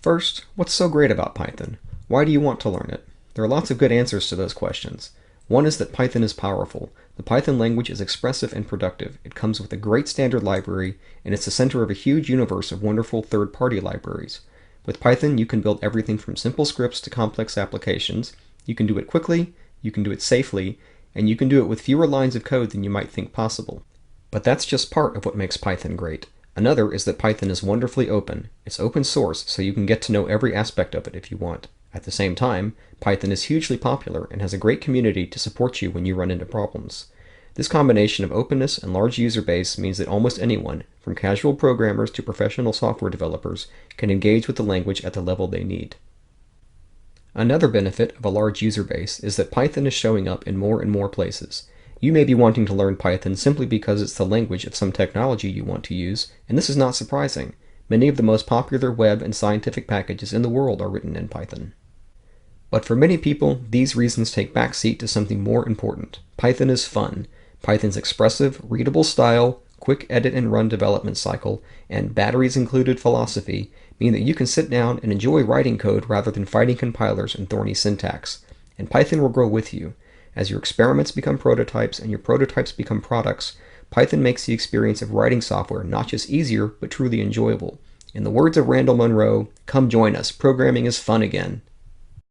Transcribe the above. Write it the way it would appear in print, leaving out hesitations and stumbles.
First, what's so great about Python? Why do you want to learn it? There are lots of good answers to those questions. One is that Python is powerful. The Python language is expressive and productive. It comes with a great standard library, and it's the center of a huge universe of wonderful third-party libraries. With Python, you can build everything from simple scripts to complex applications. You can do it quickly, you can do it safely, and you can do it with fewer lines of code than you might think possible. But that's just part of what makes Python great. Another is that Python is wonderfully open. It's open source, so you can get to know every aspect of it if you want. At the same time, Python is hugely popular and has a great community to support you when you run into problems. This combination of openness and large user base means that almost anyone, from casual programmers to professional software developers, can engage with the language at the level they need. Another benefit of a large user base is that Python is showing up in more and more places. You may be wanting to learn Python simply because it's the language of some technology you want to use, and this is not surprising. Many of the most popular web and scientific packages in the world are written in Python. But for many people, these reasons take backseat to something more important. Python is fun. Python's expressive, readable style, quick edit and run development cycle, and batteries included philosophy mean that you can sit down and enjoy writing code rather than fighting compilers and thorny syntax. And Python will grow with you. As your experiments become prototypes and your prototypes become products, Python makes the experience of writing software not just easier, but truly enjoyable. In the words of Randall Munroe, "Come join us, programming is fun again."